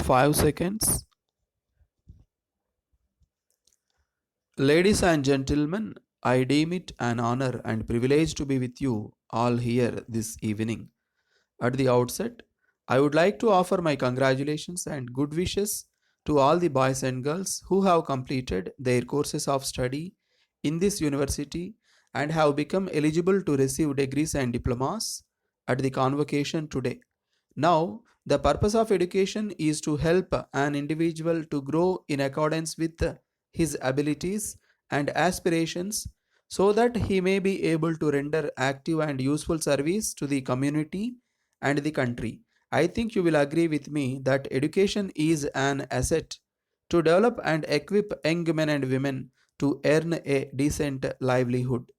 5 seconds. Ladies and gentlemen, I deem it an honor and privilege to be with you all here this evening. At the outset, I would like to offer my congratulations and good wishes to all the boys and girls who have completed their courses of study in this university and have become eligible to receive degrees and diplomas at the convocation today. Now, the purpose of education is to help an individual to grow in accordance with his abilities and aspirations so that he may be able to render active and useful service to the community and the country. I think you will agree with me that education is an asset to develop and equip young men and women to earn a decent livelihood.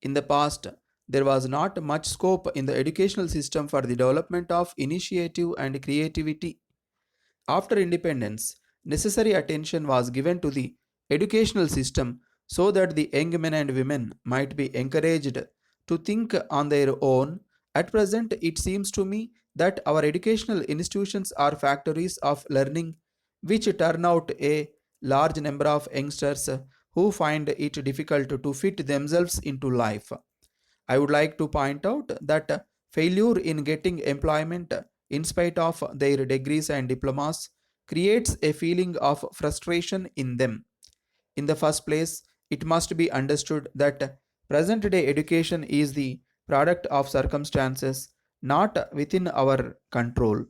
In the past, there was not much scope in the educational system for the development of initiative and creativity. After independence, necessary attention was given to the educational system so that the young men and women might be encouraged to think on their own. At present, it seems to me that our educational institutions are factories of learning which turn out a large number of youngsters who find it difficult to fit themselves into life. I would like to point out that failure in getting employment in spite of their degrees and diplomas creates a feeling of frustration in them. In the first place, it must be understood that present day education is the product of circumstances not within our control.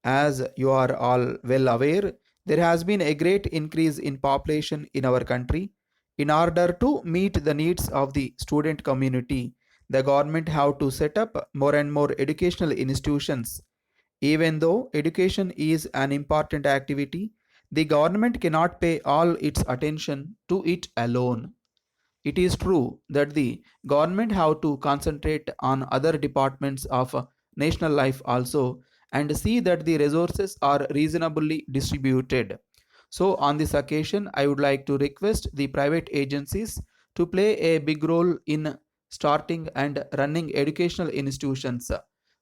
As you are all well aware, there has been a great increase in population in our country. In order to meet the needs of the student community, the government have to set up more and more educational institutions. Even though education is an important activity, the government cannot pay all its attention to it alone. It is true that the government have to concentrate on other departments of national life also and see that the resources are reasonably distributed. So on this occasion, I would like to request the private agencies to play a big role in starting and running educational institutions.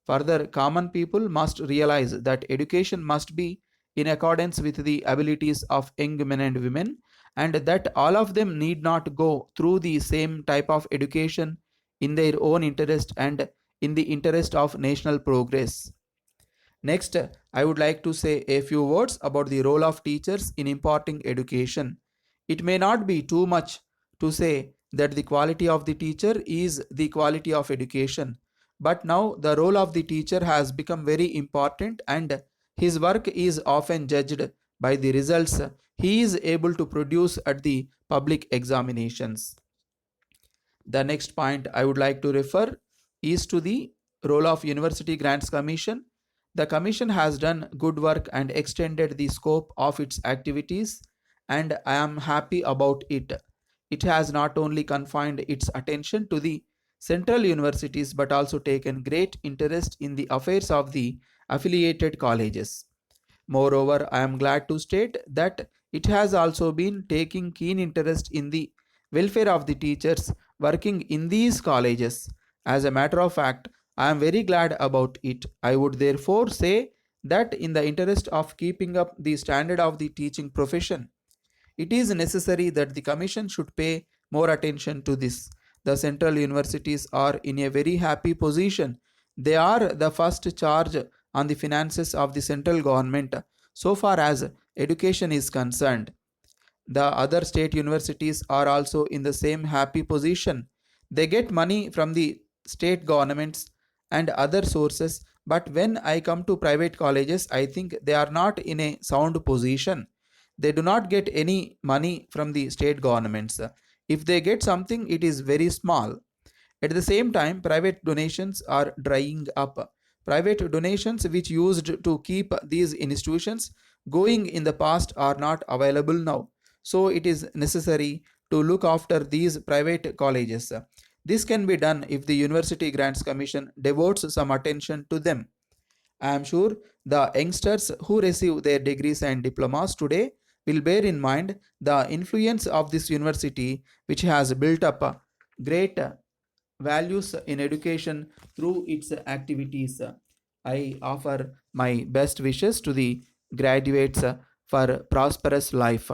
Further, common people must realize that education must be in accordance with the abilities of young men and women, and that all of them need not go through the same type of education in their own interest and in the interest of national progress. Next, I would like to say a few words about the role of teachers in imparting education. It may not be too much to say that the quality of the teacher is the quality of education, but now the role of the teacher has become very important and his work is often judged by the results he is able to produce at the public examinations. The next point I would like to refer is to the role of University Grants Commission. The Commission has done good work and extended the scope of its activities, and I am happy about it. It has not only confined its attention to the central universities but also taken great interest in the affairs of the affiliated colleges. Moreover, I am glad to state that it has also been taking keen interest in the welfare of the teachers working in these colleges. As a matter of fact, I am very glad about it. I would therefore say that in the interest of keeping up the standard of the teaching profession, it is necessary that the Commission should pay more attention to this. The central universities are in a very happy position. They are the first charge on the finances of the central government so far as education is concerned. The other state universities are also in the same happy position. They get money from the state governments and other sources, but when I come to private colleges, I think they are not in a sound position. They do not get any money from the state governments. If they get something, it is very small. At the same time, private donations are drying up. Private donations which used to keep these institutions going in the past are not available now. So it is necessary to look after these private colleges. This can be done if the University Grants Commission devotes some attention to them. I am sure the youngsters who receive their degrees and diplomas today will bear in mind the influence of this university, which has built up great values in education through its activities. I offer my best wishes to the graduates for prosperous life.